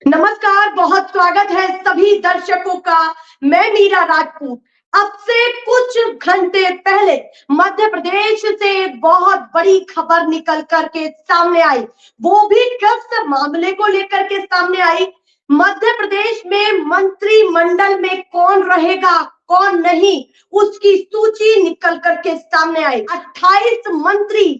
नमस्कार, बहुत स्वागत है सभी दर्शकों का। मैं मीरा राजपूत। अब से कुछ घंटे पहले मध्य प्रदेश से एक बहुत बड़ी खबर निकल करके सामने आई। वो भी किस मामले को लेकर के सामने आई? मध्य प्रदेश में मंत्रिमंडल में कौन रहेगा, कौन नहीं, उसकी सूची निकल करके सामने आई। 28 मंत्री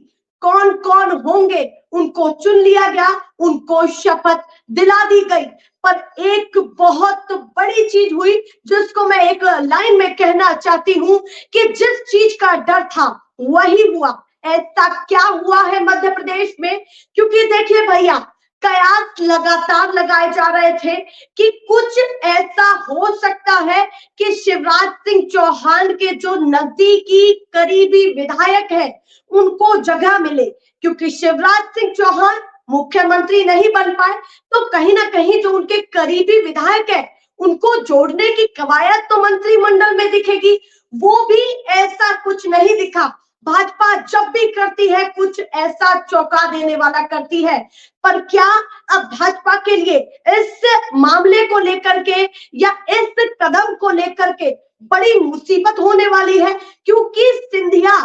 कौन कौन होंगे उनको चुन लिया गया, उनको शपथ दिला दी गई। पर एक बहुत बड़ी चीज हुई जिसको मैं एक लाइन में कहना चाहती हूं कि जिस चीज का डर था वही हुआ। ऐसा क्या हुआ है मध्य प्रदेश में? क्योंकि देखिए भैया, कयास लगातार लगाए जा रहे थे कि कुछ ऐसा हो सकता है कि शिवराज सिंह चौहान के जो नजदीकी करीबी विधायक है उनको जगह मिले, क्योंकि शिवराज सिंह चौहान मुख्यमंत्री नहीं बन पाए तो कहीं ना कहीं जो उनके करीबी विधायक है उनको जोड़ने की कवायद तो मंत्रिमंडल में दिखेगी। वो भी ऐसा कुछ नहीं दिखा। भाजपा जब भी करती है कुछ ऐसा चौंका देने वाला करती है। पर क्या अब भाजपा के लिए इस मामले को लेकर के या इस कदम को लेकर के बड़ी मुसीबत होने वाली है? क्योंकि सिंधिया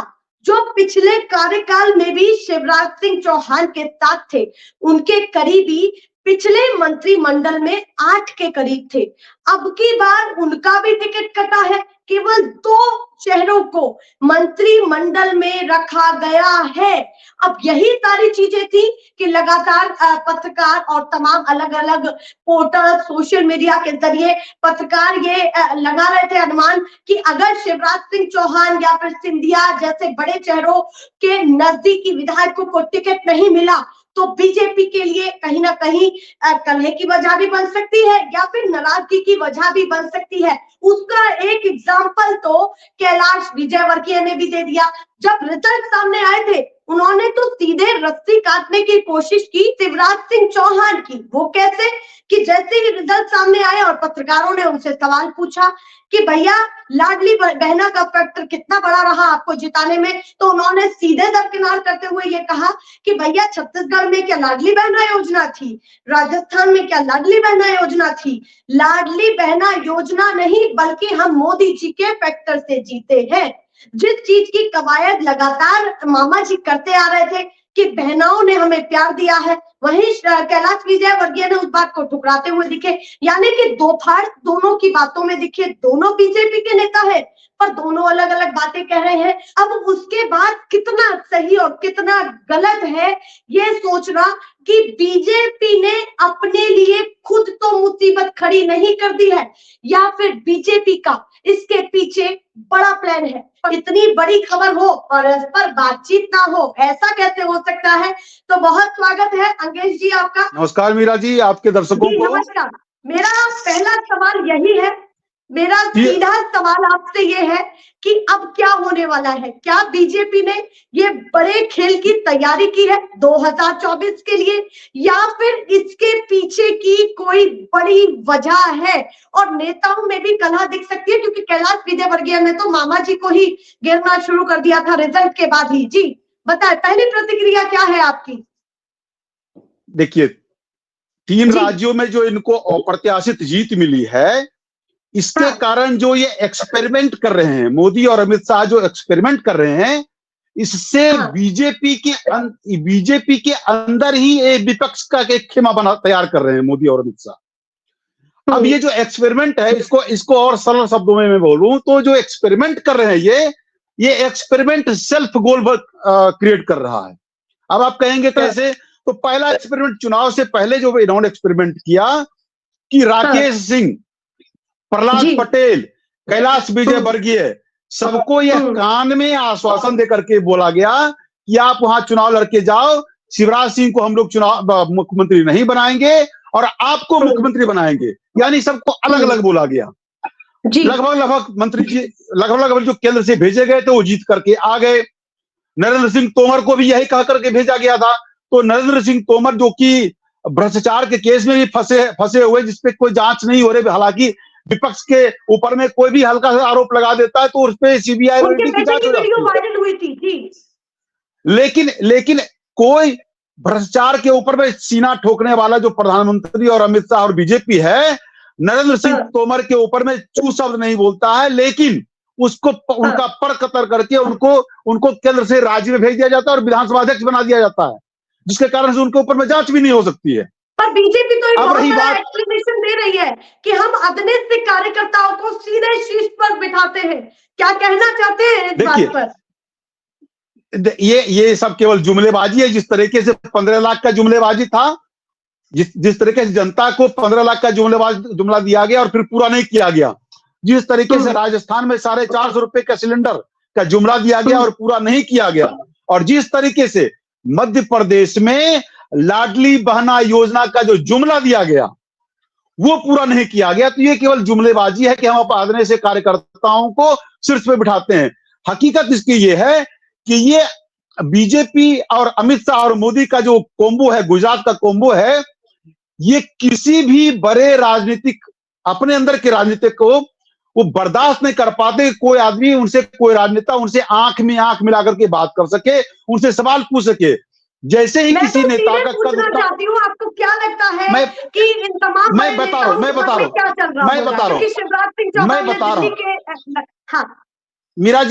जो पिछले कार्यकाल में भी शिवराज सिंह चौहान के साथ थे, उनके करीबी पिछले मंत्रिमंडल में 8 के करीब थे। अब की बार उनका भी टिकट कटा है। केवल 2 चेहरों को मंत्रिमंडल में रखा गया है। अब यही सारी चीजें थी कि लगातार पत्रकार और तमाम अलग अलग पोर्टल, सोशल मीडिया के जरिए पत्रकार ये लगा रहे थे अनुमान कि अगर शिवराज सिंह चौहान या फिर सिंधिया जैसे बड़े चेहरों के नजदीकी विधायकों को टिकट नहीं मिला तो बीजेपी के लिए कहीं ना कहीं कलह की वजह भी बन सकती है या फिर नाराजगी की वजह भी बन सकती है। उसका एक एग्जाम्पल तो कैलाश विजयवर्गीय ने भी दे दिया। जब रिजल्ट सामने आए थे उन्होंने तो सीधे रस्सी काटने की कोशिश की शिवराज सिंह चौहान की। वो कैसे कि जैसे ही रिजल्ट सामने आए और पत्रकारों ने उनसे सवाल पूछा कि भैया लाडली बहना का फैक्टर कितना बड़ा रहा आपको जिताने में, तो उन्होंने सीधे दरकिनार करते हुए ये कहा कि भैया छत्तीसगढ़ में क्या लाडली बहना योजना थी, राजस्थान में क्या लाडली बहना योजना थी? लाडली बहना योजना नहीं बल्कि हम मोदी जी के फैक्टर से जीते हैं। जिस चीज की कवायद लगातार मामा जी करते आ रहे थे कि बहनाओं ने हमें प्यार दिया है, वहीं कैलाश विजयवर्गीय ने उस बात को ठुकराते हुए दिखे। यानी कि दो फाड़ दोनों की बातों में दिखे। दोनों बीजेपी के नेता है पर दोनों अलग अलग बातें कह रहे हैं। अब उसके बाद कितना सही और कितना गलत है ये सोचना कि बीजेपी ने अपने लिए खुद तो मुसीबत खड़ी नहीं कर दी है या फिर बीजेपी का इसके पीछे बड़ा प्लान है। इतनी बड़ी खबर हो और इस पर बातचीत ना हो, ऐसा कैसे हो सकता है? तो बहुत स्वागत है अंकेश जी आपका। नमस्कार मीरा जी, आपके दर्शकों को नमस्कार। मेरा पहला सवाल यही है, मेरा सीधा सवाल आपसे ये है कि अब क्या होने वाला है? क्या बीजेपी ने ये बड़े खेल की तैयारी की है 2024 के लिए या फिर इसके पीछे की कोई बड़ी वजह है? और नेताओं में भी कलह दिख सकती है क्योंकि कैलाश विजयवर्गीय ने तो मामा जी को ही घेरना शुरू कर दिया था रिजल्ट के बाद ही। जी बताएं, पहली प्रतिक्रिया क्या है आपकी? देखिए, 3 राज्यों में जो इनको अप्रत्याशित जीत मिली है, इसके कारण जो ये एक्सपेरिमेंट कर रहे हैं, मोदी और अमित शाह जो एक्सपेरिमेंट कर रहे हैं, इससे बीजेपी के अंदर ही एक विपक्ष का एक खेमा तैयार कर रहे हैं मोदी और अमित शाह। अब ये जो एक्सपेरिमेंट है, इसको और सरल शब्दों में मैं बोलूं तो जो एक्सपेरिमेंट कर रहे हैं ये एक्सपेरिमेंट सेल्फ गोल क्रिएट कर रहा है। अब आप कहेंगे कैसे? तो पहला एक्सपेरिमेंट चुनाव से पहले जो इन्होंने एक्सपेरिमेंट किया कि राकेश सिंह, प्रहलाद पटेल, कैलाश विजयवर्गीय, सबको यह कान में आश्वासन देकर के बोला गया कि आप वहां चुनाव लड़के जाओ, शिवराज सिंह को हम लोग चुनाव मुख्यमंत्री नहीं बनाएंगे और आपको मुख्यमंत्री बनाएंगे। यानी सबको अलग अलग बोला गया। लगभग मंत्री जी लगभग जो केंद्र से भेजे गए थे वो जीत करके आ गए। नरेंद्र सिंह तोमर को भी यही कह करके भेजा गया था। तो नरेंद्र सिंह तोमर जो कि भ्रष्टाचार के केस में भी फंसे हुए, जिसपे कोई जांच नहीं हो रही, हालांकि विपक्ष के ऊपर में कोई भी हल्का सा आरोप लगा देता है तो उस पर सीबीआई की जांच हो जाती है। लेकिन कोई भ्रष्टाचार के ऊपर में सीना ठोकने वाला जो प्रधानमंत्री और अमित शाह और बीजेपी है, नरेंद्र सिंह तोमर के ऊपर में चू शब्द नहीं बोलता है, लेकिन उसको उनका पर कतर करके उनको केंद्र से राज्य में भेज दिया जाता है और विधानसभा अध्यक्ष बना दिया जाता है, जिसके कारण से उनके ऊपर में जांच भी नहीं हो सकती है। पर बीजेपी तो एक अब बहुत रही बड़ा बात, एक्सप्लेनेशन दे रही है कि हम अपने से कार्यकर्ताओं को सीधे शीर्ष पर बिठाते हैं। क्या कहना चाहते हैं इस बात पर? ये सब केवल जुमलेबाजी है। जिस तरीके से 15 लाख का जुमलेबाजी था, जिस तरीके से जनता को 15 लाख का जुमला दिया गया और फिर पूरा नहीं किया गया, जिस तरीके से राजस्थान में 450 रुपए का सिलेंडर का जुमला दिया गया और पूरा नहीं किया गया, और जिस तरीके से मध्य प्रदेश में लाडली बहना योजना का जो जुमला दिया गया वो पूरा नहीं किया गया, तो ये केवल जुमलेबाजी है कि हम अपने से कार्यकर्ताओं को शीर्ष पे बिठाते हैं। हकीकत इसकी ये है कि ये बीजेपी और अमित शाह और मोदी का जो कोम्बो है, गुजरात का कोम्बो है, ये किसी भी बड़े राजनीतिक अपने अंदर के राजनीतिक को वो बर्दाश्त नहीं कर पाते। कोई आदमी उनसे, कोई राजनेता उनसे आंख में आंख मिलाकर के बात कर सके, उनसे सवाल पूछ सके। जैसे ही किसी नेता का कद चाहती हूँ, आपको क्या लगता है कि इन तमाम मैं बता रहा हूँ क्या चल रहा है? शिवराज सिंह चौहान मीरा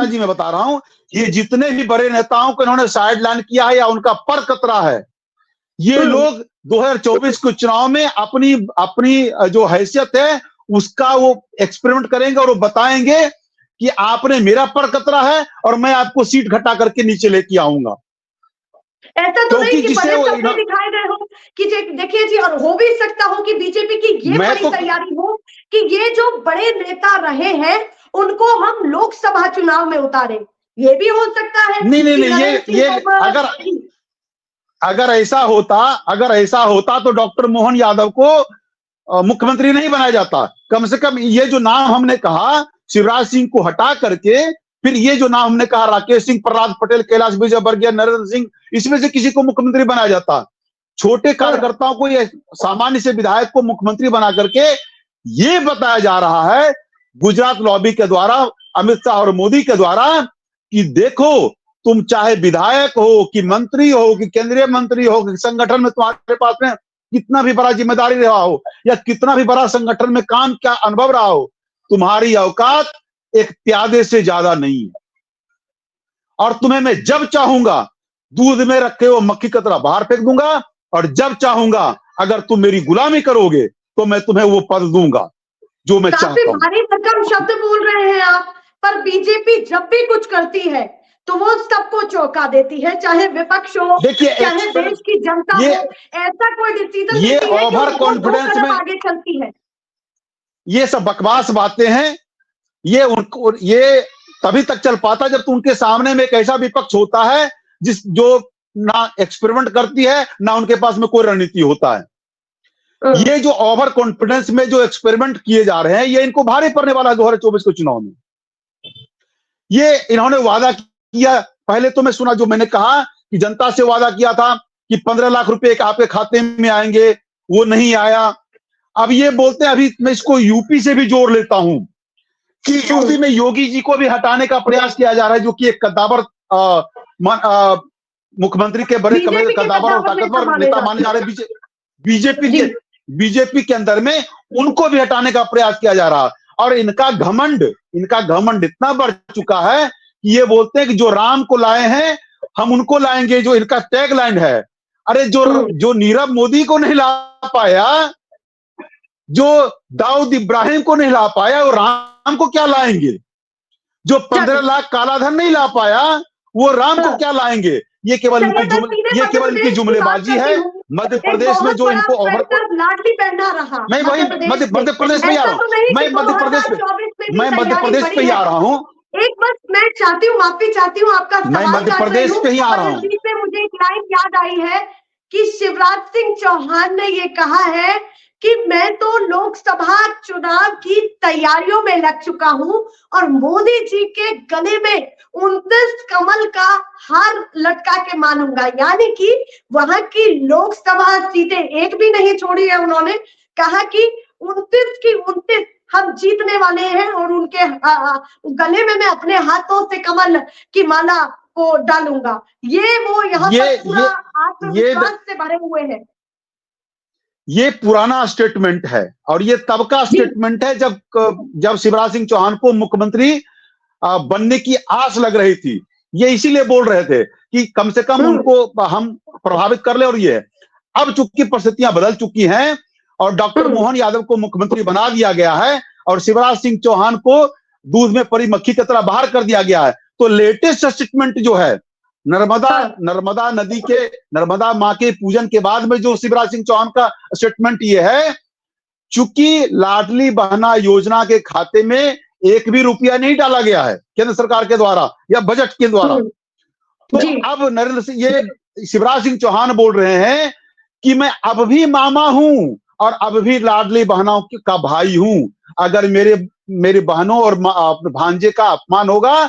जी मैं बता रहा हूँ, ये जितने भी बड़े नेताओं को इन्होंने साइड लाइन किया है या उनका पर कतरा है, ये लोग 2024 के चुनाव में अपनी जो हैसियत है उसका वो एक्सपेरिमेंट करेंगे और वो बताएंगे कि आपने मेरा पर कतरा है और मैं आपको सीट घटा करके नीचे लेके आऊंगा। ऐसा तो नहीं कि बड़े सपने दिखाए गए हो कि देखिए जी, और हो भी सकता हो कि बीजेपी की ये बड़ी तैयारी हो कि ये जो बड़े नेता रहे हैं उनको हम लोकसभा चुनाव में उतारे। ये भी हो सकता है। नहीं, ये अगर ऐसा होता तो डॉक्टर मोहन यादव को मुख्यमंत्री नहीं बनाया जाता। कम से कम ये जो नाम हमने कहा शिवराज सिंह को हटा करके, फिर ये जो नाम हमने कहा राकेश सिंह, प्रहलाद पटेल, कैलाश विजयवर्गीय, नरेंद्र सिंह, इसमें से किसी को मुख्यमंत्री बनाया जाता। छोटे कार्यकर्ताओं को, ये सामान्य से विधायक को मुख्यमंत्री बना करके ये बताया जा रहा है गुजरात लॉबी के द्वारा, अमित शाह और मोदी के द्वारा, कि देखो तुम चाहे विधायक हो कि मंत्री हो कि केंद्रीय मंत्री हो कि संगठन में तुम्हारे पास में कितना भी बड़ा जिम्मेदारी रहा हो या कितना भी बड़ा संगठन में काम क्या अनुभव रहा हो, तुम्हारी औकात एक प्यादे से ज्यादा नहीं है। और तुम्हें मैं जब चाहूंगा दूध में रखे वो मक्खी की तरह बाहर फेंक दूंगा, और जब चाहूंगा अगर तुम मेरी गुलामी करोगे तो मैं तुम्हें वो पद दूंगा जो मैं चाहता हूं। भारी भरकम शब्द बोल रहे हैं आप, पर बीजेपी जब भी कुछ करती है तो वो सबको चौंका देती है, चाहे विपक्ष हो, चाहे देश की जनता हो। ऐसा कोई डिसीजन ये ओवर कॉन्फिडेंस में आगे चलती है। ये सब बकवास बातें हैं। ये तभी तक चल पाता जब उनके सामने में एक ऐसा विपक्ष होता है जो ना एक्सपेरिमेंट करती है ना उनके पास में कोई रणनीति होता है। ये जो ओवर कॉन्फिडेंस में जो एक्सपेरिमेंट किए जा रहे हैं, ये इनको भारी पड़ने वाला है 2024 के चुनाव में। ये इन्होंने वादा किया, पहले तो मैं सुना जो मैंने कहा कि जनता से वादा किया था कि 15 लाख रुपए आपके खाते में आएंगे, वो नहीं आया। अब ये बोलते हैं, अभी मैं इसको यूपी से भी जोड़ लेता हूं कि यूपी में योगी जी को भी हटाने का प्रयास किया जा रहा है, जो कि एक कद्दावर मुख्यमंत्री के बड़े कद्दावर और ताकतवर नेता माने जा रहे बीजेपी के अंदर में, उनको भी हटाने का प्रयास किया जा रहा। और इनका घमंड इतना बढ़ चुका है कि ये बोलते हैं कि जो राम को लाए हैं हम उनको लाएंगे, जो इनका टैग लाइन है। अरे जो नीरव मोदी को नहीं ला पाया, जो दाऊद इब्राहिम को नहीं ला पाया, वो राम को क्या लाएंगे? जो 15 लाख कालाधन नहीं ला पाया, वो राम को क्या लाएंगे? ये केवल इनकी जुमलेबाजी है। मध्य प्रदेश में जो इनको लाडली पहना रहा, मैं वही मध्य प्रदेश में आ रहा हूँ, मैं मध्य प्रदेश पे ही आ रहा हूँ। एक बस मैं चाहती हूँ, माफी चाहती हूँ आपका, मैं मध्य प्रदेश पे ही आ रहा हूँ। मुझे एक लाइन याद आई है कि शिवराज सिंह चौहान ने ये कहा है कि मैं तो लोकसभा चुनाव की तैयारियों में लग चुका हूं और मोदी जी के गले में 29 कमल का हार लटका के मानूंगा। यानी कि वहां की लोकसभा सीटें एक भी नहीं छोड़ी है। उन्होंने कहा कि 29 की 29 हम जीतने वाले हैं और उनके गले में मैं अपने हाथों से कमल की माला को डालूंगा। ये वो यहाँ पर पूरा आत्मविश्वास से भरे हुए हैं। ये पुराना स्टेटमेंट है और ये तब का स्टेटमेंट है जब शिवराज सिंह चौहान को मुख्यमंत्री बनने की आस लग रही थी। ये इसीलिए बोल रहे थे कि कम से कम उनको हम प्रभावित कर ले। और ये अब चूंकि परिस्थितियां बदल चुकी हैं और डॉक्टर मोहन यादव को मुख्यमंत्री बना दिया गया है और शिवराज सिंह चौहान को दूध में पड़ी मक्खी की तरह बाहर कर दिया गया है, तो लेटेस्ट स्टेटमेंट जो है नर्मदा नदी के नर्मदा माँ के पूजन के बाद में जो शिवराज सिंह चौहान का स्टेटमेंट ये है, चूंकि लाडली बहना योजना के खाते में एक भी रुपया नहीं डाला गया है केंद्र सरकार के द्वारा या बजट के द्वारा, तो अब नरेंद्र सिंह ये शिवराज सिंह चौहान बोल रहे हैं कि मैं अब भी मामा हूं और अब भी लाडली बहनों का भाई हूं। अगर मेरे बहनों और भांजे का अपमान होगा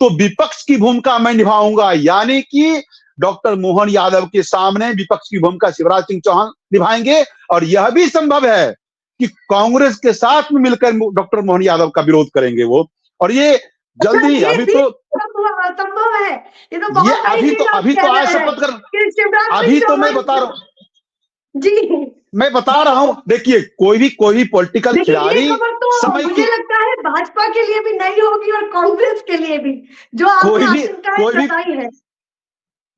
तो विपक्ष की भूमिका मैं निभाऊंगा। यानी कि डॉक्टर मोहन यादव के सामने विपक्ष की भूमिका शिवराज सिंह चौहान निभाएंगे और यह भी संभव है कि कांग्रेस के साथ में मिलकर डॉक्टर मोहन यादव का विरोध करेंगे वो। और ये जल्दी अभी तो संभव है। ये अभी तो आज शपथ कर अभी तो मैं बता रहा हूँ जी, मैं बता रहा हूँ। देखिए कोई भी पॉलिटिकल खिलाड़ी समय मुझे लगता है भाजपा के लिए भी नहीं होगी और कांग्रेस के लिए भी, जो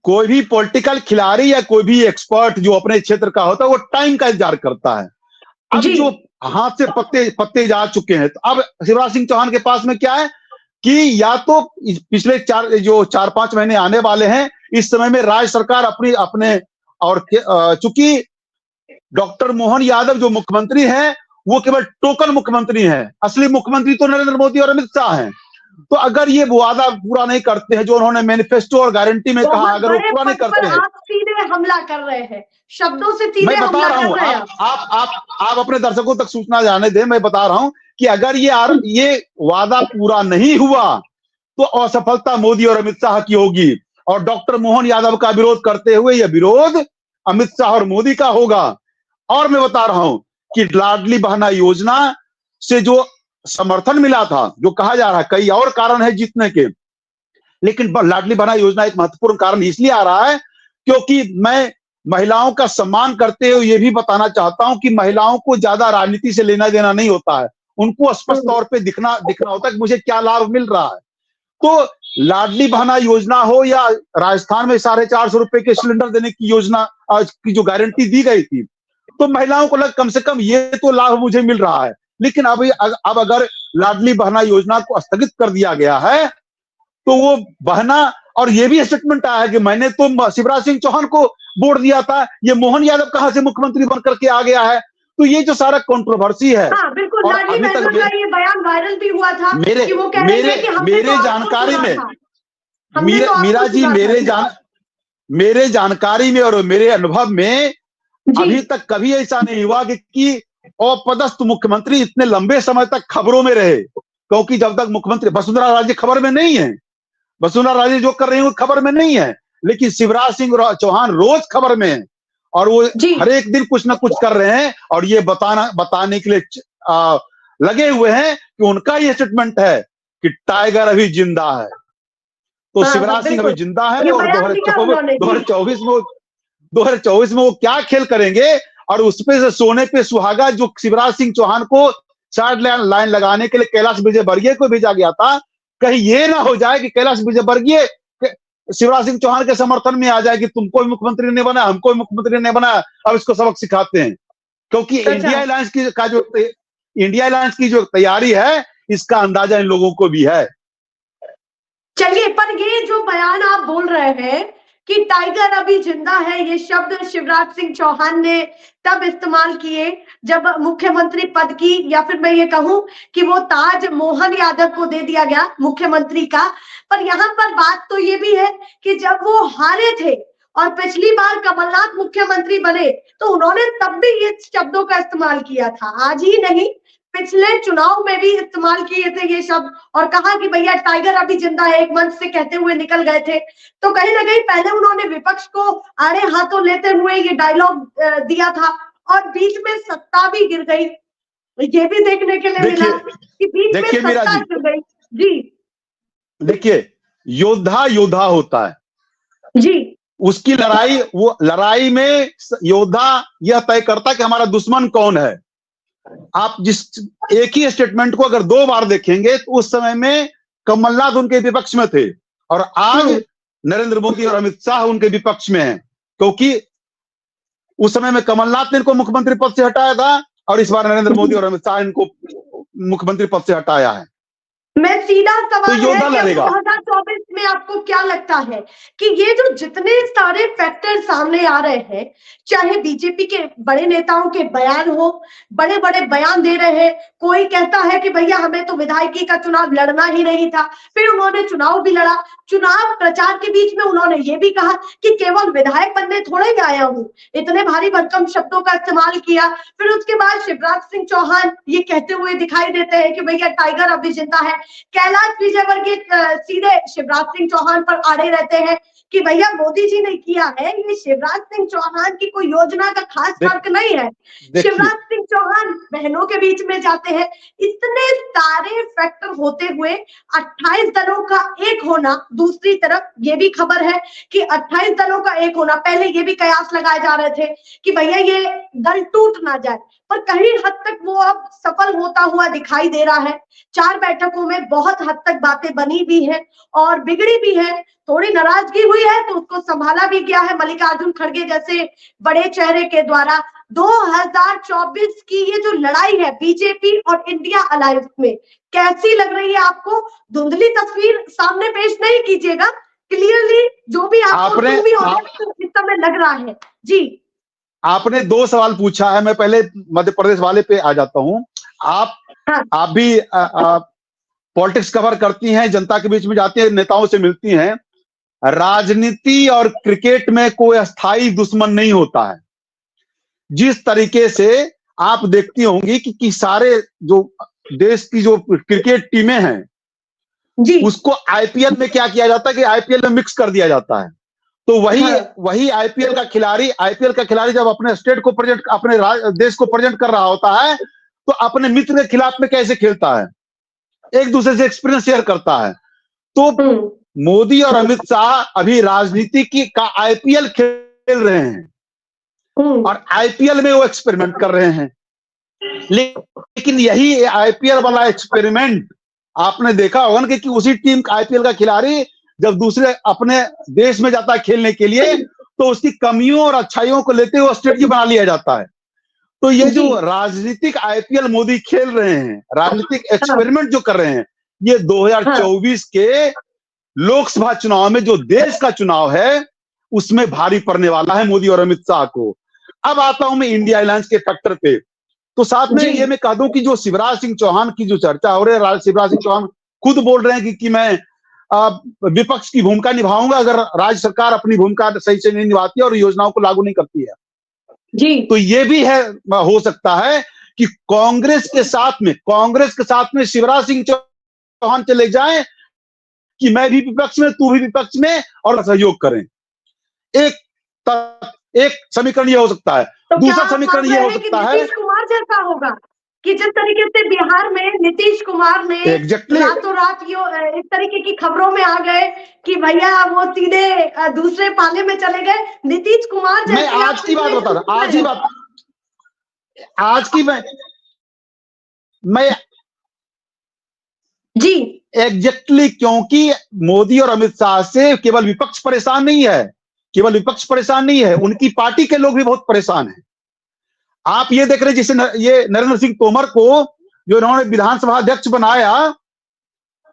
कोई भी पॉलिटिकल खिलाड़ी या कोई भी एक्सपर्ट जो अपने क्षेत्र का होता है वो टाइम का इंतजार करता है। अब जो हाथ से पत्ते जा चुके हैं, तो अब शिवराज सिंह चौहान के पास में क्या है कि या तो पिछले 4-5 महीने आने वाले हैं, इस समय में राज्य सरकार अपने और चूंकि डॉक्टर मोहन यादव जो मुख्यमंत्री हैं वो केवल टोकन मुख्यमंत्री हैं, असली मुख्यमंत्री तो नरेंद्र मोदी और अमित शाह हैं। तो अगर ये वादा पूरा नहीं करते हैं जो उन्होंने मैनिफेस्टो और गारंटी में कहा, अगर वो पूरा नहीं करते हैं, आप सीधे हमला कर रहे हैं, शब्दों से सीधे मैं बता रहा हूं, आप अपने दर्शकों तक सूचना जाने दें। मैं बता रहा हूं कि अगर ये वादा पूरा नहीं हुआ तो असफलता मोदी और अमित शाह की होगी और डॉक्टर मोहन यादव का विरोध करते हुए यह विरोध अमित शाह और मोदी का होगा। और मैं बता रहा हूं कि लाडली बहना योजना से जो समर्थन मिला था, जो कहा जा रहा है, कई और कारण है जीतने के, लेकिन लाडली बहना योजना एक महत्वपूर्ण कारण इसलिए आ रहा है क्योंकि मैं महिलाओं का सम्मान करते हुए ये भी बताना चाहता हूं कि महिलाओं को ज्यादा राजनीति से लेना देना नहीं होता है, उनको स्पष्ट तौर पे दिखना होता है कि मुझे क्या लाभ मिल रहा है। तो लाडली बहना योजना हो या राजस्थान में 450 रुपए के सिलेंडर देने की योजना की जो गारंटी दी गई थी, तो महिलाओं को लग कम से कम ये तो लाभ मुझे मिल रहा है। लेकिन अब अगर लाडली बहना योजना को स्थगित कर दिया गया है तो वो बहना, और ये भी स्टेटमेंट आया है कि मैंने तो शिवराज सिंह चौहान को वोट दिया था, ये मोहन यादव कहां से मुख्यमंत्री बनकर के आ गया है। तो ये जो सारा कंट्रोवर्सी है, बिल्कुल, लाडली बहना का ये बयान वायरल भी हुआ था कि वो कह रहे थे कि मेरे जानकारी में मीरा जी, मेरे जानकारी में और मेरे अनुभव में अभी तक कभी ऐसा नहीं हुआ कि अपदस्थ मुख्यमंत्री इतने लंबे समय तक खबरों में रहे, क्योंकि जब तक मुख्यमंत्री वसुंधरा राजे खबर में नहीं है, वसुंधरा राजे जो कर रही है वो खबर में नहीं है, लेकिन शिवराज सिंह चौहान रोज खबर में है और वो हर एक दिन कुछ ना कुछ कर रहे हैं और ये बताने के लिए लगे हुए हैं कि उनका ये स्टेटमेंट है कि टाइगर अभी जिंदा है। तो शिवराज सिंह अभी जिंदा है और 2024 में वो क्या खेल करेंगे और उसपे से सोने पे सुहागा जो शिवराज सिंह चौहान को साइड लाइन लगाने के लिए कैलाश विजयवर्गीय को भेजा गया था, कहीं ये ना हो जाए कि कैलाश विजयवर्गीय शिवराज सिंह चौहान के समर्थन में आ जाए कि तुमको मुख्यमंत्री नहीं बना, हमको मुख्यमंत्री नहीं बना, अब इसको सबक सिखाते हैं। क्योंकि इंडिया अलायंस की जो तैयारी है इसका अंदाजा इन लोगों को भी है। चलिए, पर ये जो बयान आप बोल रहे हैं कि टाइगर अभी जिंदा है, ये शब्द शिवराज सिंह चौहान ने तब इस्तेमाल किए जब मुख्यमंत्री पद की, या फिर मैं ये कहूं कि वो ताज मोहन यादव को दे दिया गया मुख्यमंत्री का। पर यहाँ पर बात तो ये भी है कि जब वो हारे थे और पिछली बार कमलनाथ मुख्यमंत्री बने तो उन्होंने तब भी ये शब्दों का इस्तेमाल किया था, आज ही नहीं, पिछले चुनाव में भी इस्तेमाल किए थे ये शब्द और कहा कि भैया टाइगर अभी जिंदा है, एक मंच से कहते हुए निकल गए थे। तो कहीं ना कहीं पहले उन्होंने विपक्ष को आड़े हाथों लेते हुए ये डायलॉग दिया था और बीच में सत्ता भी गिर गई, ये भी देखने के लिए मिला कि बीच में सत्ता गिर गई। जी देखिए, योद्धा योद्धा होता है जी उसकी लड़ाई, वो लड़ाई में योद्धा यह तय करता है कि हमारा दुश्मन कौन है। आप जिस एक ही स्टेटमेंट को अगर 2 बार देखेंगे तो उस समय में कमलनाथ उनके विपक्ष में थे और आज नरेंद्र मोदी और अमित शाह उनके विपक्ष में हैं, क्योंकि उस समय में कमलनाथ ने इनको मुख्यमंत्री पद से हटाया था और इस बार नरेंद्र मोदी और अमित शाह इनको मुख्यमंत्री पद से हटाया है। मैं सीधा सवाल तो योद्धा है कि लड़ेगा। 2024 में आपको क्या लगता है कि ये जो जितने सारे फैक्टर सामने आ रहे हैं, चाहे बीजेपी के बड़े नेताओं के बयान हो, बड़े बड़े बयान दे रहे हैं, कोई कहता है कि भैया हमें तो विधायकी का चुनाव लड़ना ही नहीं था, फिर उन्होंने चुनाव भी लड़ा, चुनाव प्रचार के बीच में उन्होंने ये भी कहा कि केवल विधायक बनने थोड़े ही आया हूं, इतने भारी भरकम शब्दों का इस्तेमाल किया। फिर उसके बाद शिवराज सिंह चौहान ये कहते हुए दिखाई देते हैं कि भैया टाइगर अभी जिंदा है। कैलाश विजयवर्गीय सीधे शिवराज सिंह चौहान पर अड़े रहते हैं कि भैया मोदी जी ने किया है, ये शिवराज सिंह चौहान की कोई योजना का खास फर्क नहीं है। शिवराज सिंह चौहान बहनों के बीच में जाते हैं। इतने सारे फैक्टर होते हुए 28 दलों का एक होना, दूसरी तरफ ये भी खबर है कि 28 दलों का एक होना, पहले ये भी कयास लगाए जा रहे थे कि भैया ये दल टूट ना जाए, पर कहीं हद तक वो अब सफल होता हुआ दिखाई दे रहा है। 4 बैठकों में बहुत हद तक बातें बनी भी है और बिगड़ी भी है, थोड़ी नाराजगी हुई है तो उसको संभाला भी गया है मल्लिकार्जुन खड़गे जैसे बड़े चेहरे के द्वारा। 2024 की ये जो लड़ाई है बीजेपी और इंडिया अलायंस में, कैसी लग रही है आपको? धुंधली तस्वीर सामने पेश नहीं कीजिएगा, क्लियरली जो भी आपको इस समय लग रहा है। जी, आपने 2 सवाल पूछा है, मैं पहले मध्य प्रदेश वाले पे आ जाता हूं। आप भी पॉलिटिक्स कवर करती हैं, जनता के बीच में जाती हैं, नेताओं से मिलती हैं। राजनीति और क्रिकेट में कोई अस्थाई दुश्मन नहीं होता है। जिस तरीके से आप देखती होंगी कि सारे जो देश की जो क्रिकेट टीमें हैं जी, उसको आईपीएल में क्या किया जाता है कि आईपीएल में मिक्स कर दिया जाता है। तो वही आईपीएल का खिलाड़ी जब अपने स्टेट को प्रेजेंट, अपने देश को प्रेजेंट कर रहा होता है तो अपने मित्र के खिलाफ में कैसे खेलता है, एक दूसरे से एक्सपीरियंस शेयर करता है। तो मोदी और अमित शाह अभी राजनीति का आईपीएल खेल रहे हैं और आईपीएल में वो एक्सपेरिमेंट कर रहे हैं। लेकिन यही आईपीएल वाला एक्सपेरिमेंट आपने देखा होगा कि उसी टीम का आईपीएल का खिलाड़ी जब दूसरे अपने देश में जाता है खेलने के लिए तो उसकी कमियों और अच्छाइयों को लेते हुए स्ट्रेटजी बना लिया जाता है। तो ये जो राजनीतिक आईपीएल मोदी खेल रहे हैं, राजनीतिक एक्सपेरिमेंट जो कर रहे हैं, ये 2024 के लोकसभा चुनाव में जो देश का चुनाव है उसमें भारी पड़ने वाला है मोदी और अमित शाह को। अब आता हूं मैं इंडिया अलायंस के फैक्टर पे। तो साथ में ये मैं कह दूं कि जो शिवराज सिंह चौहान की जो चर्चा हो रही है, शिवराज सिंह चौहान खुद बोल रहे हैं कि मैं विपक्ष की भूमिका निभाऊंगा अगर राज्य सरकार अपनी भूमिका सही से नहीं निभाती है और योजनाओं को लागू नहीं करती है। जी, तो ये भी है, हो सकता है कि कांग्रेस के साथ में शिवराज सिंह चौहान चले जाएं कि मैं भी विपक्ष में, तू भी विपक्ष में, और सहयोग करें। एक समीकरण ये हो सकता है। तो दूसरा समीकरण ये हो सकता है नीतीश कुमार जैसा होगा कि जिस तरीके से बिहार में नीतीश कुमार ने रातों रात इस तरीके की खबरों में आ गए कि भैया वो सीधे दूसरे पाले में चले गए। नीतीश कुमार मैं आज की बात बता रहा हूं, मैं जी एग्जैक्टली, क्योंकि मोदी और अमित शाह से केवल विपक्ष परेशान नहीं है, उनकी पार्टी के लोग भी बहुत परेशान हैं। आप ये देख रहे हैं जिसे ये नरेंद्र सिंह तोमर को जो इन्होंने विधानसभा अध्यक्ष बनाया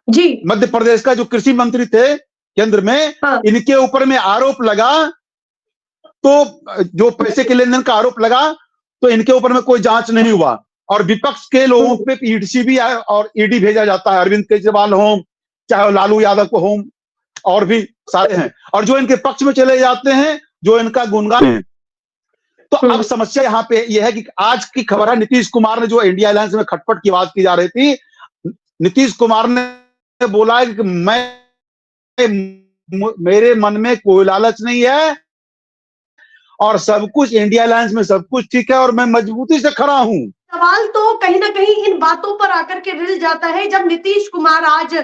जी, मध्य प्रदेश का, जो कृषि मंत्री थे केंद्र में, इनके ऊपर में आरोप लगा, तो जो पैसे के लेन देन का आरोप लगा तो इनके ऊपर में कोई जांच नहीं हुआ और विपक्ष के लोगों पे ईडी भी आए और ईडी भेजा जाता है। अरविंद केजरीवाल हो, चाहे लालू यादव को हो, और भी सारे हैं, और जो इनके पक्ष में चले जाते हैं, जो इनका गुणगान है। तो अब समस्या यहाँ पे यह है कि आज की खबर है नीतीश कुमार ने, जो इंडिया अलायंस में खटपट की बात की जा रही थी, नीतीश कुमार ने बोला है कि मेरे मन में कोई लालच नहीं है और सब कुछ इंडिया अलायंस में सब कुछ ठीक है और मैं मजबूती से खड़ा हूं। सवाल तो कहीं ना कहीं इन बातों पर आकर के रिल जाता है जब नीतीश कुमार आज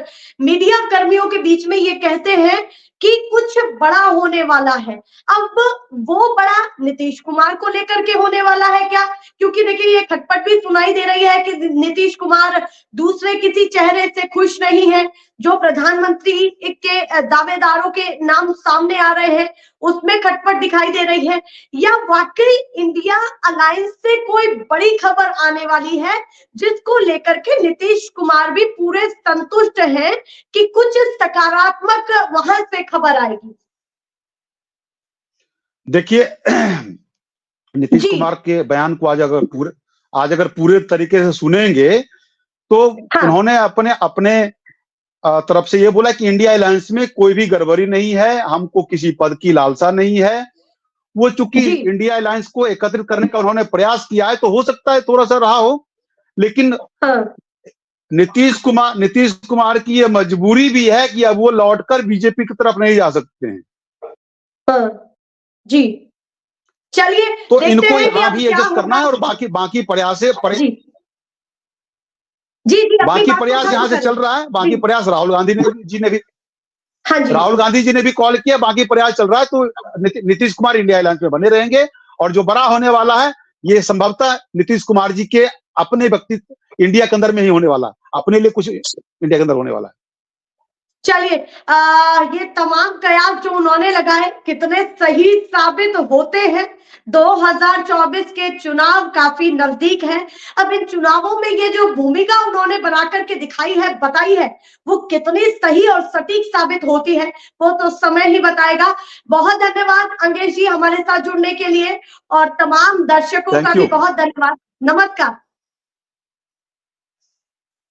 मीडिया कर्मियों के बीच में ये कहते हैं कि कुछ बड़ा होने वाला है। अब वो बड़ा नीतीश कुमार को लेकर के होने वाला है क्या? क्योंकि देखिए ये खटपट भी सुनाई दे रही है कि नीतीश कुमार दूसरे किसी चेहरे से खुश नहीं है। जो प्रधानमंत्री के दावेदारों के नाम सामने आ रहे हैं उसमें खटपट दिखाई दे रही है, या वाकई इंडिया अलायंस से कोई बड़ी खबर आने वाली है जिसको लेकर के नीतीश कुमार भी पूरे संतुष्ट हैं कि कुछ सकारात्मक वहां से खबर आएगी। देखिए नीतीश कुमार के बयान को आज अगर पूरे तरीके से सुनेंगे तो हाँ। उन्होंने अपने तरफ से ये बोला कि इंडिया अलायंस में कोई भी गड़बड़ी नहीं है, हमको किसी पद की लालसा नहीं है। वो चूंकि इंडिया अलायंस को एकत्रित करने का उन्होंने प्रयास किया है तो हो सकता है थोड़ा सा रहा हो, लेकिन नीतीश कुमार की ये मजबूरी भी है कि अब वो लौटकर बीजेपी की तरफ नहीं जा सकते हैं। जी चलिए, तो इनको यहाँ भी एडजस्ट करना है और बाकी प्रयास बाकी प्रयास यहाँ से चल रहा है। बाकी प्रयास राहुल गांधी जी ने भी कॉल किया, बाकी प्रयास चल रहा है। तो नीतीश कुमार इंडिया अलायंस में बने रहेंगे और जो बड़ा होने वाला है ये संभवतः नीतीश कुमार जी के अपने व्यक्तित्व इंडिया के अंदर में ही होने वाला, अपने लिए कुछ इंडिया के अंदर होने वाला है। चलिए, ये तमाम कयास जो उन्होंने लगाए कितने सही साबित होते हैं। 2024 के चुनाव काफी नजदीक हैं। अब इन चुनावों में ये जो भूमिका उन्होंने बना करके दिखाई है, बताई है, वो कितनी सही और सटीक साबित होती है वो तो समय ही बताएगा। बहुत धन्यवाद अंग्रेज जी हमारे साथ जुड़ने के लिए, और तमाम दर्शकों का भी बहुत धन्यवाद। नमस्कार।